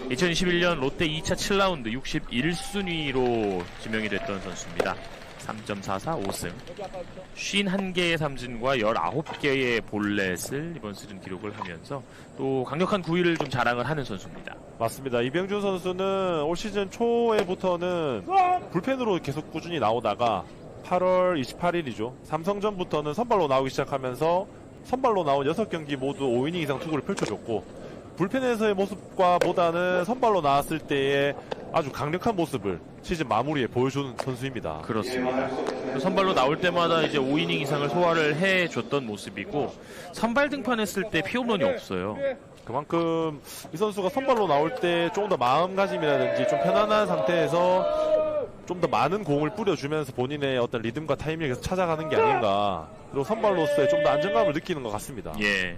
2021년 롯데 2차 7라운드 61순위로 지명이 됐던 선수입니다. 3.44 5승 51개의 삼진과 19개의 볼넷을 이번 시즌 기록을 하면서 또 강력한 구위를 좀 자랑을 하는 선수입니다. 맞습니다. 이병준 선수는 올 시즌 초에부터는 불펜으로 계속 꾸준히 나오다가 8월 28일이죠. 삼성전부터는 선발로 나오기 시작하면서 선발로 나온 6경기 모두 5이닝 이상 투구를 펼쳐줬고, 불펜에서의 모습과 보다는 선발로 나왔을 때의 아주 강력한 모습을 시즌 마무리에 보여주는 선수입니다. 그렇습니다. 선발로 나올 때마다 이제 5이닝 이상을 소화를 해줬던 모습이고, 선발 등판했을 때 피홈런이 없어요. 그만큼 이 선수가 선발로 나올 때 조금 더 마음가짐이라든지 좀 편안한 상태에서 좀 더 많은 공을 뿌려주면서 본인의 어떤 리듬과 타이밍을 계속 찾아가는 게 아닌가. 그리고 선발로서의 좀 더 안정감을 느끼는 것 같습니다. 예.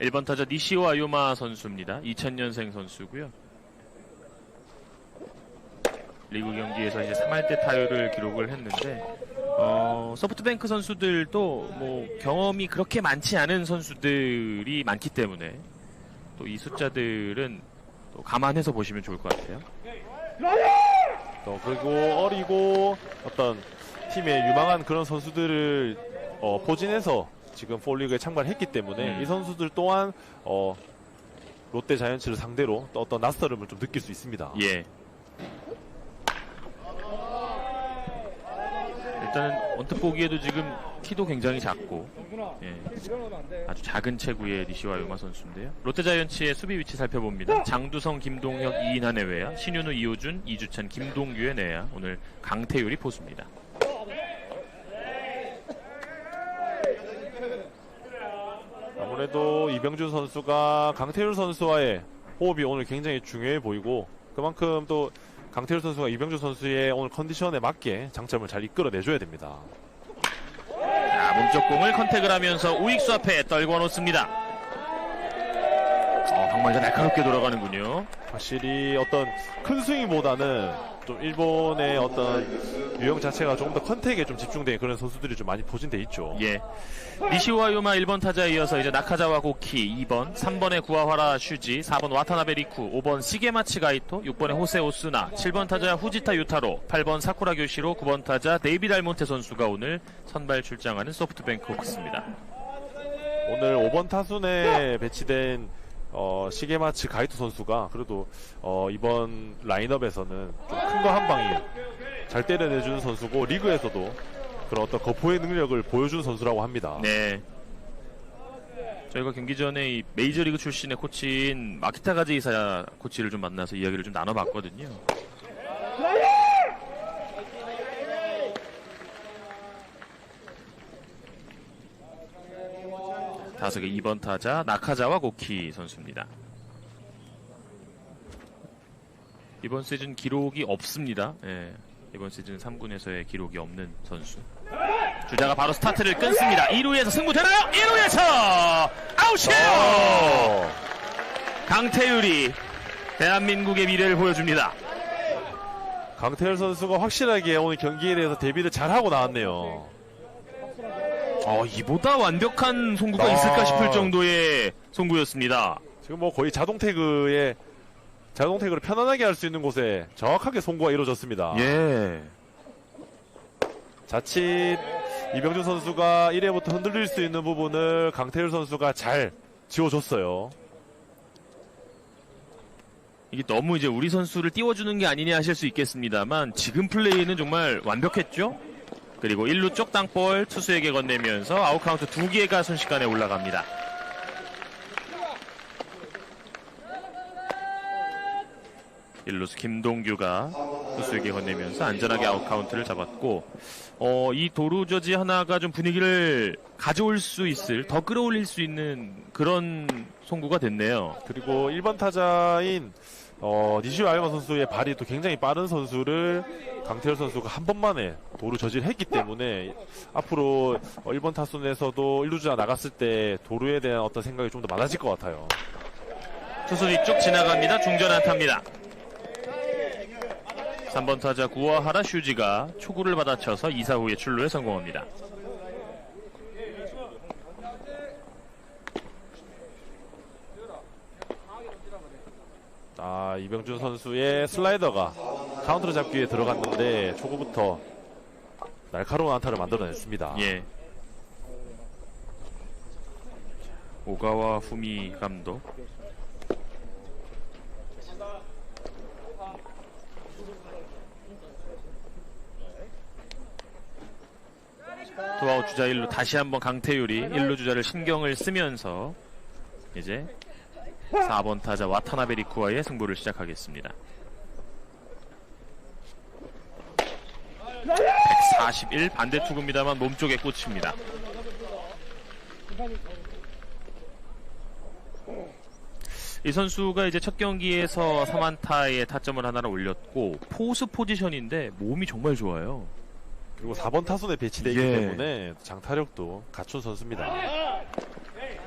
1번 타자 니시오 아요마 선수입니다. 2000년생 선수고요. 리그 경기에서 이제 3할대 타율을 기록을 했는데, 소프트뱅크 선수들도 뭐 경험이 그렇게 많지 않은 선수들이 많기 때문에 또 이 숫자들은 또 감안해서 보시면 좋을 것 같아요. 그리고 어리고 어떤 팀에 유망한 그런 선수들을 포진해서 지금 폴리그에 창발했기 때문에 이 선수들 또한 롯데 자이언츠를 상대로 또 어떤 낯설음을 좀 느낄 수 있습니다. 예. 일단은 언뜻 보기에도 지금 키도 굉장히 작고, 예, 아주 작은 체구의 니시오 아요마 선수인데요. 롯데자이언츠의 수비 위치 살펴봅니다. 장두성, 김동혁, 이인한의 외야, 신윤우, 이호준, 이주찬, 김동규의 내야, 오늘 강태율이 포수입니다. 아무래도 이병준 선수가 강태율 선수와의 호흡이 오늘 굉장히 중요해 보이고, 그만큼 또 강태율 선수가 이병준 선수의 오늘 컨디션에 맞게 장점을 잘 이끌어내줘야 됩니다. 자, 몸쪽 공을 컨택을 하면서 우익수 앞에 떨궈 놓습니다. 방망이가 날카롭게 돌아가는군요. 확실히 어떤 큰 스윙보다는 좀 일본의 어떤 유형 자체가 조금 더 컨택에 좀 집중된 그런 선수들이 좀 많이 포진돼 있죠. 예. 니시오 아요마 1번 타자에 이어서 이제 나카자와 고키 2번, 3번에 구아하라 슈지, 4번 와타나베 리쿠, 5번 시게마치 가이토, 6번에 호세 오스나, 7번 타자 후지타 유타로, 8번 사쿠라 교시로, 9번 타자 데이비드 알몬테 선수가 오늘 선발 출장하는 소프트뱅크 호크스입니다. 오늘 5번 타순에 배치된 시게마치 가이토 선수가 그래도 이번 라인업에서는 좀 큰 거 한 방이 잘 때려내주는 선수고, 리그에서도 그런 어떤 거포의 능력을 보여준 선수라고 합니다. 네. 저희가 경기 전에 이 메이저리그 출신의 코치인 마키타 가즈이사 코치를 좀 만나서 이야기를 좀 나눠봤거든요. 타석의 2번 타자 나카자와 고키 선수입니다. 이번 시즌 기록이 없습니다. 예, 이번 시즌 3군에서의 기록이 없는 선수. 주자가 바로 스타트를 끊습니다. 2루에서 승부 되나요? 1루에서 아웃이에요! 강태율이 대한민국의 미래를 보여줍니다. 강태율 선수가 확실하게 오늘 경기에 대해서 대비를 잘하고 나왔네요. 이보다 완벽한 송구가 있을까 싶을 정도의 송구였습니다. 지금 뭐 거의 자동 태그를 편안하게 할 수 있는 곳에 정확하게 송구가 이루어졌습니다. 예. 자칫 이병준 선수가 1회부터 흔들릴 수 있는 부분을 강태율 선수가 잘 지워줬어요. 이게 너무 이제 우리 선수를 띄워주는 게 아니냐 하실 수 있겠습니다만, 지금 플레이는 정말 완벽했죠? 그리고 1루 쪽 땅볼 투수에게 건네면서 아웃카운트 2개가 순식간에 올라갑니다. 일루수 김동규가 투수에게 건네면서 안전하게 아웃카운트를 잡았고, 이 도루저지 하나가 좀 분위기를 가져올 수 있을, 더 끌어올릴 수 있는 그런 송구가 됐네요. 그리고 1번 타자인 니시오 아요마 선수의 발이 또 굉장히 빠른 선수를 강태열 선수가 한 번만에 도루 저지했기 때문에 앞으로 1번 타순에서도 1루주자 나갔을 때 도루에 대한 어떤 생각이 좀 더 많아질 것 같아요. 투수 뒤쪽 지나갑니다. 중전 안타입니다. 3번 타자 구와하라 슈지가 초구를 받아쳐서 2사 후에 출루에 성공합니다. 이병준 선수의 슬라이더가 카운트를 잡기 위해 들어갔는데 초구부터 날카로운 안타를 만들어냈습니다. 예. 오가와 후미 감독. 투아웃 주자 1루 다시 한번 강태율이 1루 주자를 신경을 쓰면서 이제 4번 타자 와타나베 리쿠와의 승부를 시작하겠습니다. 141 반대 투구입니다만 몸쪽에 꽂힙니다. 이 선수가 이제 첫 경기에서 3안타의 타점을 하나를 올렸고 포수 포지션인데 몸이 정말 좋아요. 그리고 4번 타순에 배치되기 예. 때문에 장타력도 갖춘 선수입니다.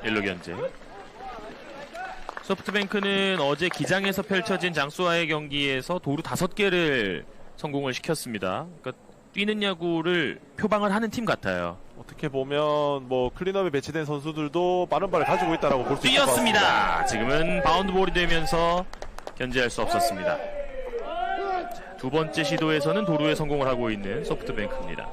1루 견제. 소프트뱅크는 어제 기장에서 펼쳐진 장수와의 경기에서 도루 5개를 성공을 시켰습니다. 그러니까 뛰는 야구를 표방을 하는 팀 같아요. 어떻게 보면 뭐 클린업에 배치된 선수들도 빠른 발을 가지고 있다라고 볼 수 있을 것 같습니다. 뛰었습니다. 지금은 바운드볼이 되면서 견제할 수 없었습니다. 두 번째 시도에서는 도루에 성공을 하고 있는 소프트뱅크입니다.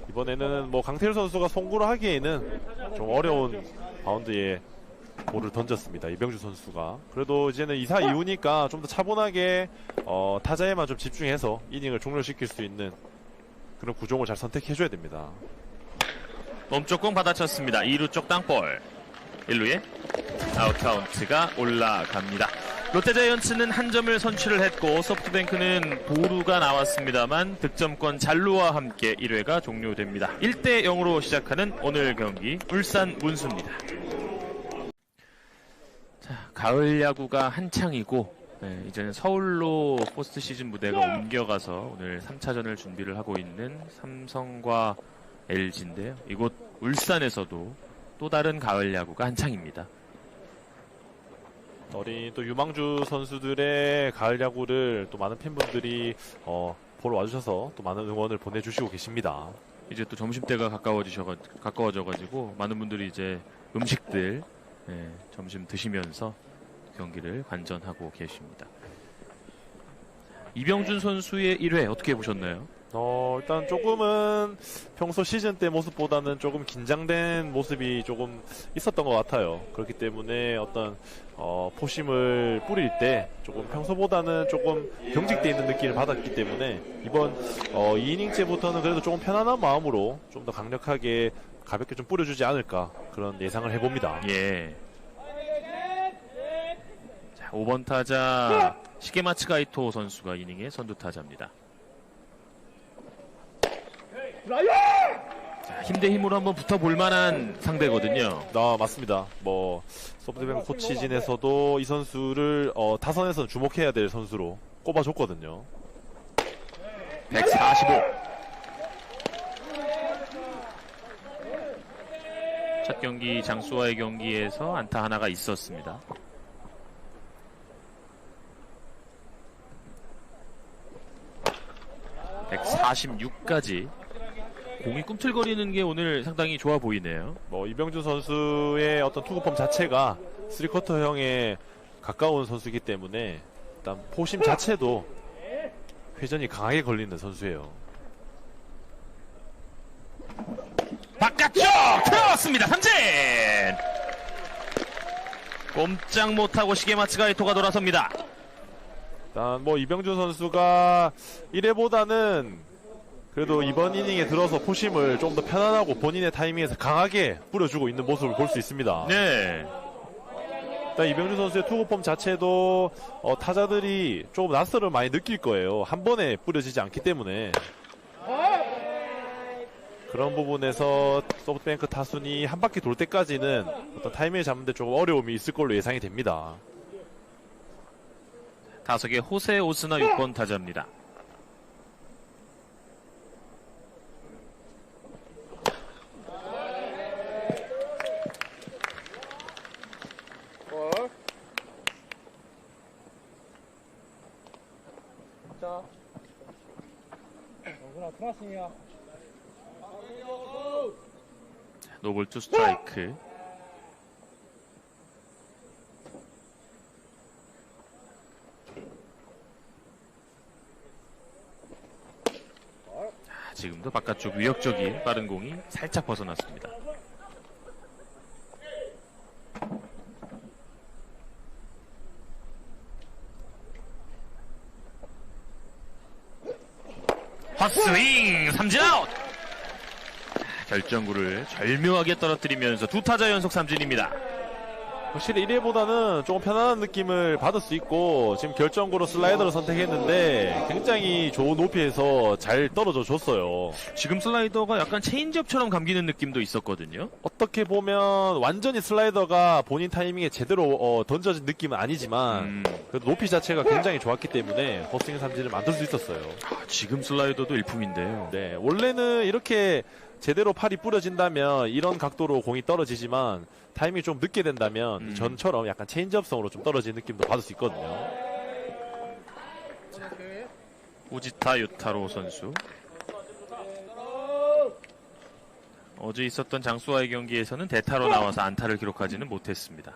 이번에는 뭐 강태일 선수가 송구를 하기에는 좀 어려운 바운드에 볼을 던졌습니다. 이병주 선수가. 그래도 이제는 2사 2후니까 좀 더 차분하게 타자에만 좀 집중해서 이닝을 종료시킬 수 있는 그런 구종을 잘 선택해줘야 됩니다. 몸쪽 공 받아쳤습니다. 2루 쪽 땅볼. 1루에 아웃 카운트가 올라갑니다. 롯데자이언츠는 한 점을 선취를 했고 소프트뱅크는 도루가 나왔습니다만 득점권 잔루와 함께 1회가 종료됩니다. 1대 0으로 시작하는 오늘 경기 울산 문수입니다. 자, 가을 야구가 한창이고 이제는 서울로 포스트 시즌 무대가 옮겨가서 오늘 3차전을 준비를 하고 있는 삼성과 LG인데요. 이곳 울산에서도 또 다른 가을 야구가 한창입니다. 어린 또 유망주 선수들의 가을 야구를 또 많은 팬분들이 보러 와주셔서 또 많은 응원을 보내주시고 계십니다. 이제 또 점심때가 가까워져가지고 많은 분들이 이제 음식들 점심 드시면서 경기를 관전하고 계십니다. 이병준 선수의 1회 어떻게 보셨나요? 일단 조금은 평소 시즌 때 모습보다는 조금 긴장된 모습이 조금 있었던 것 같아요. 그렇기 때문에 어떤 포심을 뿌릴 때 조금 평소보다는 조금 경직되어 있는 느낌을 받았기 때문에 이번 2이닝째부터는 그래도 조금 편안한 마음으로 좀 더 강력하게 가볍게 좀 뿌려주지 않을까 그런 예상을 해봅니다. 예. 자, 5번 타자 시게마츠 가이토 선수가 이닝의 선두 타자입니다. 자, 힘대 힘으로 한번 붙어볼 만한 상대거든요. 맞습니다. 뭐 소프트뱅크 코치진에서도 이 선수를 타선에서 주목해야 될 선수로 꼽아줬거든요. 145. 첫 경기 장수와의 경기에서 안타 하나가 있었습니다. (146까지) 공이 꿈틀거리는 게 오늘 상당히 좋아 보이네요. 이병준 선수의 어떤 투구폼 자체가 3쿼터형에 가까운 선수이기 때문에 일단 포심 자체도 회전이 강하게 걸리는 선수예요. 바깥쪽 들어왔습니다. 삼진. 꼼짝 못하고 시게마츠 가이토가 돌아섭니다. 일단 이병준 선수가 1회보다는 그래도 이번 이닝에 들어서 포심을 좀 더 편안하고 본인의 타이밍에서 강하게 뿌려주고 있는 모습을 볼 수 있습니다. 네. 일단 이병준 선수의 투구폼 자체도 타자들이 조금 낯설을 많이 느낄 거예요. 한 번에 뿌려지지 않기 때문에 그런 부분에서 소프트뱅크 타순이 한 바퀴 돌 때까지는 어떤 타이밍을 잡는데 조금 어려움이 있을 걸로 예상이 됩니다. 타석의 호세 오스나 6번 타자입니다. 노볼 투 스트라이크. 지금도 바깥쪽 위협적인 빠른 공이 살짝 벗어났습니다. 헛스윙 삼진 아웃. 결정구를 절묘하게 떨어뜨리면서 두 타자 연속 삼진입니다. 확실히 1회보다는 조금 편안한 느낌을 받을 수 있고 지금 결정구로 슬라이더를 선택했는데 굉장히 좋은 높이에서 잘 떨어져 줬어요. 지금 슬라이더가 약간 체인지업처럼 감기는 느낌도 있었거든요. 어떻게 보면 완전히 슬라이더가 본인 타이밍에 제대로 던져진 느낌은 아니지만 그래도 높이 자체가 굉장히 좋았기 때문에 헛스윙 삼진을 만들 수 있었어요. 지금 슬라이더도 일품인데요. 네, 원래는 이렇게 제대로 팔이 뿌려진다면 이런 각도로 공이 떨어지지만 타이밍이 좀 늦게 된다면 전처럼 약간 체인지업성으로 좀 떨어지는 느낌도 받을 수 있거든요. 우지타 유타로 선수. 어제 있었던 장수와의 경기에서는 대타로 나와서 안타를 기록하지는 못했습니다.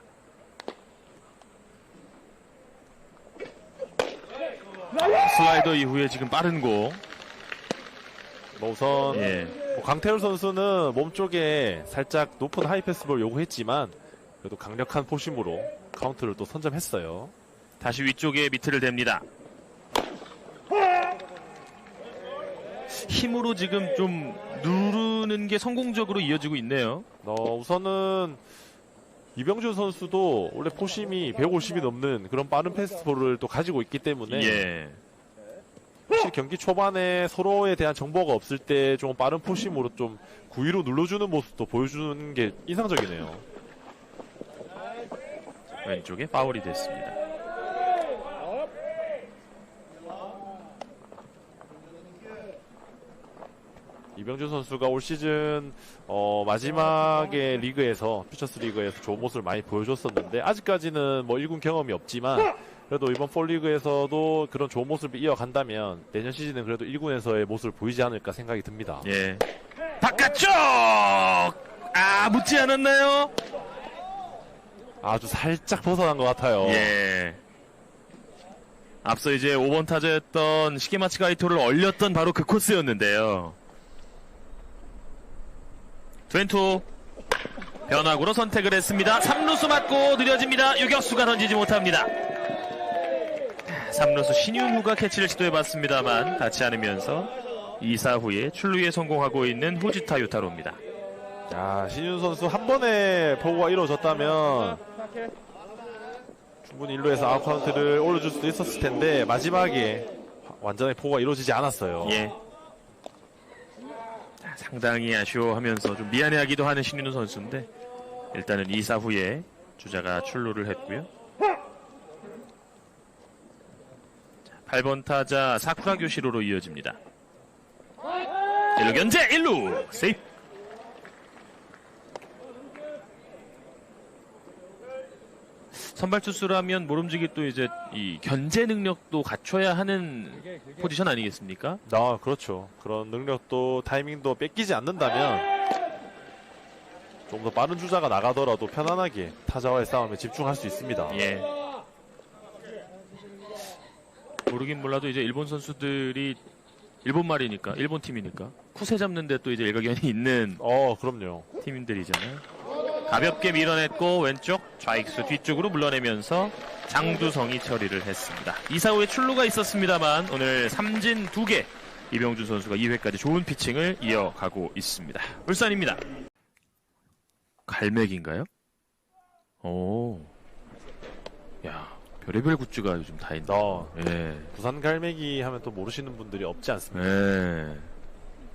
슬라이더 이후에 지금 빠른 공. 우선 강태열 선수는 몸쪽에 살짝 높은 하이패스볼 요구했지만 그래도 강력한 포심으로 카운트를 또 선점했어요. 다시 위쪽에 미트를 댑니다. 힘으로 지금 좀 누르는 게 성공적으로 이어지고 있네요. 우선은 이병준 선수도 원래 포심이 150이 넘는 그런 빠른 패스트볼을 또 가지고 있기 때문에 혹시 경기 초반에 서로에 대한 정보가 없을 때 좀 빠른 포심으로 좀 구위로 눌러주는 모습도 보여주는 게 인상적이네요. 왼쪽에 파울이 됐습니다. 이병준 선수가 올 시즌 마지막에 리그에서 퓨처스 리그에서 좋은 모습을 많이 보여줬었는데 아직까지는 뭐 1군 경험이 없지만 그래도 이번 폴리그에서도 그런 좋은 모습을 이어간다면 내년 시즌은 그래도 1군에서의 모습을 보이지 않을까 생각이 듭니다. 예. 바깥쪽! 묻지 않았나요? 아주 살짝 벗어난 것 같아요. 예. 앞서 이제 5번 타자였던 시게마치 가이토를 얼렸던 바로 그 코스였는데요. 트웬투 변화구로 선택을 했습니다. 3루수 맞고 느려집니다. 유격수가 던지지 못합니다. 3루수 신윤후가 캐치를 시도해봤습니다만 닿지 않으면서 2사 후에 출루에 성공하고 있는 후지타 유타로입니다. 자, 신윤 선수 한 번에 포구가 이루어졌다면 충분히 1루에서 아웃 카운트를 올려줄 수도 있었을 텐데 마지막에 완전히 포구가 이루어지지 않았어요. 예. 상당히 아쉬워하면서 좀 미안해하기도 하는 신윤우 선수인데 일단은 2사 후에 주자가 출루를 했고요. 8번 타자 사쿠라 교시로로 이어집니다. 1루 견제 1루 세이프. 선발 투수라면 모름지기 또 이제 이 견제 능력도 갖춰야 하는 포지션 아니겠습니까? 그렇죠. 그런 능력도 타이밍도 뺏기지 않는다면 좀 더 빠른 주자가 나가더라도 편안하게 타자와의 싸움에 집중할 수 있습니다. 예. 모르긴 몰라도 이제 일본 선수들이 일본 말이니까 일본 팀이니까 쿠세 잡는데 또 이제 일가견이 있는 그럼요. 팀들이잖아요. 가볍게 밀어냈고 왼쪽 좌익수 뒤쪽으로 물러내면서 장두성이 처리를 했습니다. 2사 후에 출루가 있었습니다만 오늘 삼진 2개 이병준 선수가 2회까지 좋은 피칭을 이어가고 있습니다. 울산입니다. 갈매기인가요? 오, 야 별의별 굿즈가 요즘 다 있네. 예. 부산 갈매기 하면 또 모르시는 분들이 없지 않습니까? 예.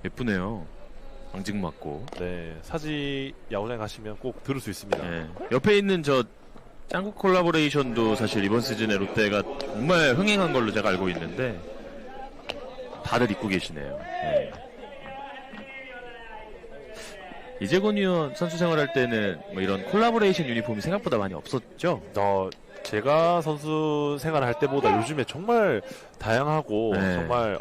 예쁘네요. 앙증맞고. 네, 사지 야구장 가시면 꼭 들을 수 있습니다. 예. 옆에 있는 저 짱구 콜라보레이션도 사실 이번 시즌에 롯데가 정말 흥행한 걸로 제가 알고 있는데 다들 입고 계시네요. 예. 이재곤 의원 선수 생활할 때는 뭐 이런 콜라보레이션 유니폼이 생각보다 많이 없었죠? 제가 선수 생활을 할 때보다 요즘에 정말 다양하고 네. 정말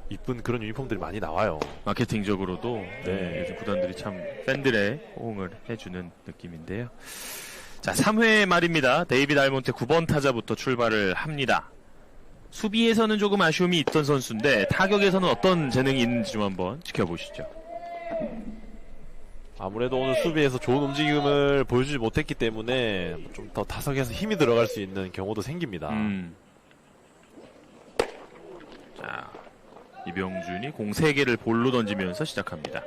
이쁜 그런 유니폼들이 많이 나와요. 마케팅적으로도 네. 요즘 구단들이 참 팬들의 호응을 해주는 느낌인데요. 자, 3회 말입니다. 데이비드 알몬테 9번 타자부터 출발을 합니다. 수비에서는 조금 아쉬움이 있던 선수인데 타격에서는 어떤 재능이 있는지 좀 한번 지켜보시죠. 아무래도 오늘 수비에서 좋은 움직임을 보여주지 못했기 때문에 좀 더 타석에서 힘이 들어갈 수 있는 경우도 생깁니다. 자, 이병준이 공 3개를 볼로 던지면서 시작합니다.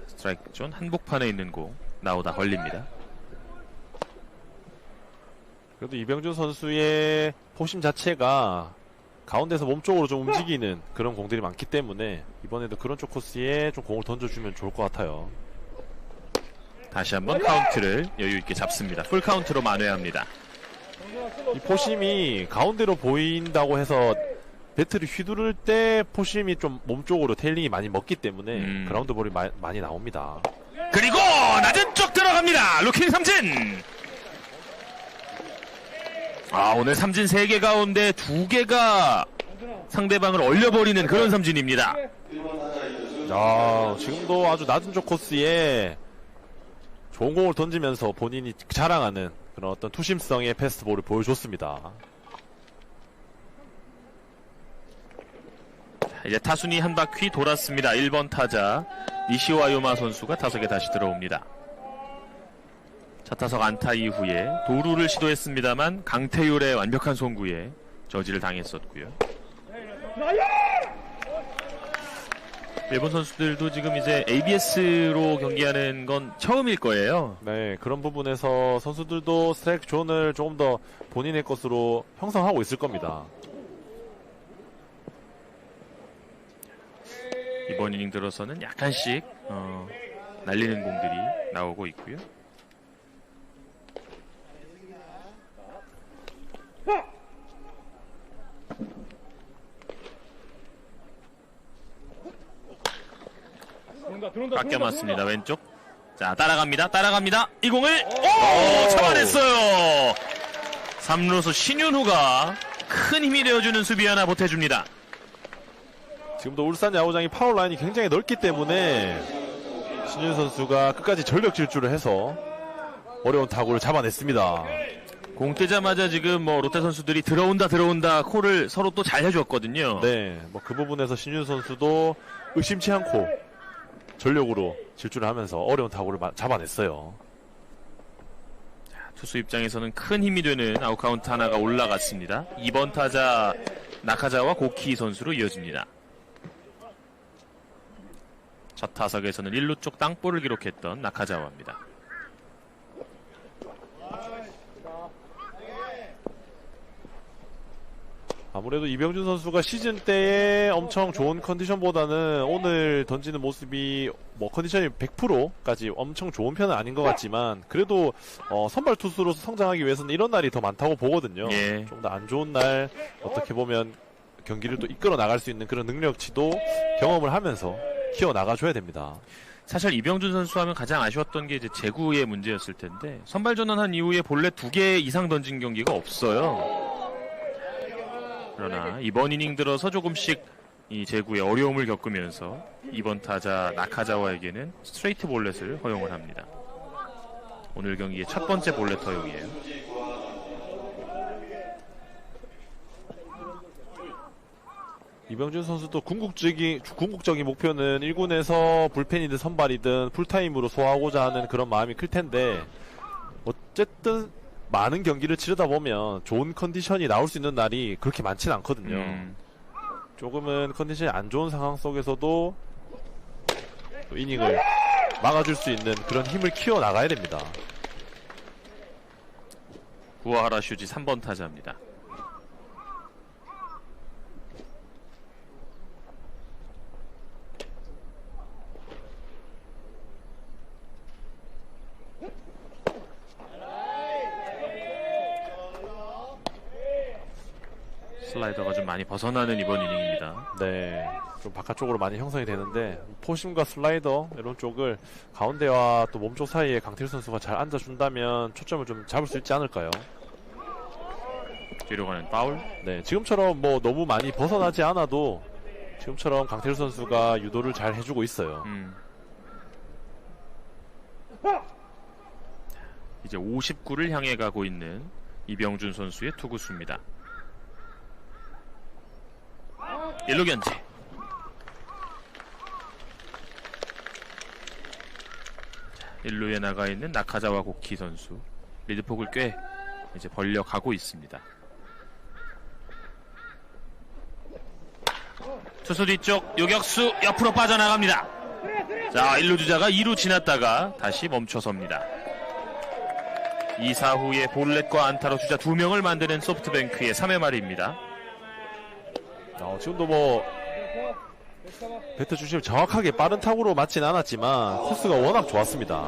스트라이크 존 한복판에 있는 공 나오다 걸립니다. 그래도 이병준 선수의 포심 자체가 가운데서 몸쪽으로 좀 움직이는 그런 공들이 많기 때문에 이번에도 그런 쪽 코스에 좀 공을 던져주면 좋을 것 같아요. 다시 한번 카운트를 여유있게 잡습니다. 풀 카운트로 만회합니다. 이 포심이 가운데로 보인다고 해서 배트를 휘두를 때 포심이 좀 몸쪽으로 테일링이 많이 먹기 때문에 그라운드 볼이 많이 나옵니다. 그리고 낮은 쪽 들어갑니다. 루킹 삼진. 오늘 삼진 3개 가운데 2개가 상대방을 얼려버리는 그런 삼진입니다. 지금도 아주 낮은 쪽 코스에 좋은 공을 던지면서 본인이 자랑하는 그런 어떤 투심성의 패스트볼을 보여줬습니다. 이제 타순이 한 바퀴 돌았습니다. 1번 타자 니시와 요마 선수가 타석에 다시 들어옵니다. 첫 타석 안타 이후에 도루를 시도했습니다만 강태율의 완벽한 송구에 저지를 당했었고요. 일본 선수들도 지금 이제 ABS로 경기하는 건 처음일 거예요. 네, 그런 부분에서 선수들도 스트라이크 존을 조금 더 본인의 것으로 형성하고 있을 겁니다. 이번 이닝 들어서는 약간씩 날리는 공들이 나오고 있고요. 깎여 맞습니다. 왼쪽. 자, 따라갑니다. 이 공을 잡아냈어요. 3루수 신윤후가 큰 힘이 되어주는 수비 하나 보태줍니다. 지금도 울산 야구장이 파울 라인이 굉장히 넓기 때문에 신윤 선수가 끝까지 전력 질주를 해서 어려운 타구를 잡아냈습니다. 공 뜨자마자 지금 롯데 선수들이 들어온다 콜을 서로 또 잘 해줬거든요. 네, 그 부분에서 신윤 선수도 의심치 않고 전력으로 질주를 하면서 어려운 타구를 잡아냈어요. 투수 입장에서는 큰 힘이 되는 아웃카운트 하나가 올라갔습니다. 2번 타자 나카자와 고키 선수로 이어집니다. 첫 타석에서는 1루 쪽 땅볼을 기록했던 나카자와입니다. 아무래도 이병준 선수가 시즌 때의 엄청 좋은 컨디션보다는 오늘 던지는 모습이 컨디션이 100%까지 엄청 좋은 편은 아닌 것 같지만 그래도 선발 투수로서 성장하기 위해서는 이런 날이 더 많다고 보거든요. 예. 좀 더 안 좋은 날 어떻게 보면 경기를 또 이끌어 나갈 수 있는 그런 능력치도 경험을 하면서 키워 나가줘야 됩니다. 사실 이병준 선수 하면 가장 아쉬웠던 게 이제 제구의 문제였을 텐데 선발 전환한 이후에 본래 2개 이상 던진 경기가 없어요. 그러나 이번 이닝 들어서 조금씩 이 제구에 어려움을 겪으면서 이번 타자 나카자와에게는 스트레이트 볼넷을 허용을 합니다. 오늘 경기의 첫 번째 볼넷 허용이에요. 이병준 선수도 궁극적인 목표는 1군에서 불펜이든 선발이든 풀타임으로 소화하고자 하는 그런 마음이 클 텐데 어쨌든 많은 경기를 치르다 보면 좋은 컨디션이 나올 수 있는 날이 그렇게 많지는 않거든요. 조금은 컨디션이 안 좋은 상황 속에서도 또 이닝을 막아줄 수 있는 그런 힘을 키워 나가야 됩니다. 구아하라 슈지 3번 타자입니다. 슬라이더가 좀 많이 벗어나는 이번 이닝입니다. 네, 좀 바깥쪽으로 많이 형성이 되는데 포심과 슬라이더 이런 쪽을 가운데와 또 몸쪽 사이에 강태일 선수가 잘 앉아준다면 초점을 좀 잡을 수 있지 않을까요? 뒤로 가는 파울. 네, 지금처럼 뭐 너무 많이 벗어나지 않아도 지금처럼 강태일 선수가 유도를 잘 해주고 있어요. 이제 59를 향해 가고 있는 이병준 선수의 투구수입니다. 1루 견제. 자, 1루에 나가 있는 나카자와 고키 선수. 리드폭을 꽤 이제 벌려 가고 있습니다. 투수 뒤쪽 요격수 옆으로 빠져나갑니다. 자, 1루 주자가 2루 지났다가 다시 멈춰섭니다. 2사 후에 볼넷과 안타로 주자 2명을 만드는 소프트뱅크의 3회 말입니다. 지금도 뭐 배트 중심을 정확하게 빠른 타구로 맞진 않았지만 코스가 워낙 좋았습니다.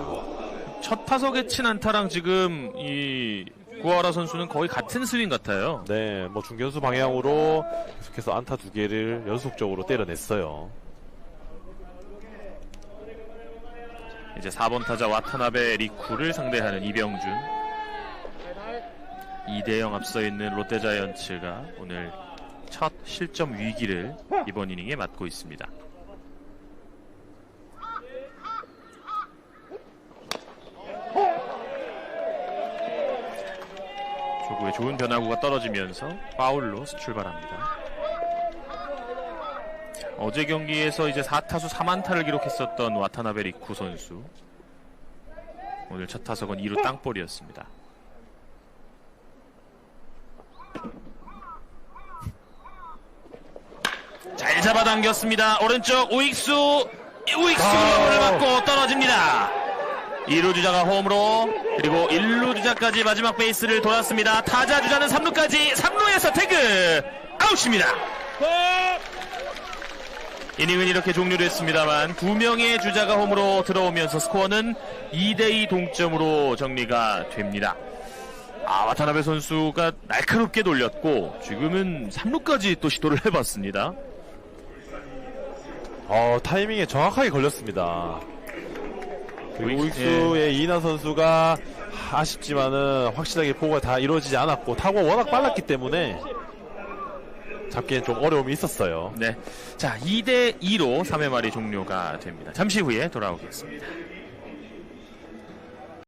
첫 타석에 친 안타랑 지금 이 구하라 선수는 거의 같은 스윙 같아요. 네, 뭐 중견수 방향으로 계속해서 안타 2개를 연속적으로 때려냈어요. 이제 4번 타자 와타나베 리쿠를 상대하는 이병준. 2대0 앞서 있는 롯데자이언츠가 오늘 첫 실점 위기를 이번 이닝에 맞고 있습니다. 초구에 좋은 변화구가 떨어지면서 파울로 출발합니다. 어제 경기에서 이제 4타수 3안타를 기록했었던 와타나베 리쿠 선수. 오늘 첫 타석은 2루 땅볼이었습니다. 잘 잡아당겼습니다. 오른쪽 우익수 공을 맞고 떨어집니다. 2루 주자가 홈으로, 그리고 1루 주자까지 마지막 베이스를 돌았습니다. 타자 주자는 3루까지, 3루에서 태그 아웃입니다. 이닝은 이렇게 종료됐습니다만 2명의 주자가 홈으로 들어오면서 스코어는 2대2 동점으로 정리가 됩니다. 와타나베 선수가 날카롭게 돌렸고 지금은 3루까지 또 시도를 해봤습니다. 타이밍에 정확하게 걸렸습니다. 그리고 우익수의 이인하 선수가 아쉽지만은 확실하게 포구가 다 이루어지지 않았고 타구가 워낙 빨랐기 때문에 잡기엔 좀 어려움이 있었어요. 네, 자 2대2로 3회 말이 종료가 됩니다. 잠시 후에 돌아오겠습니다.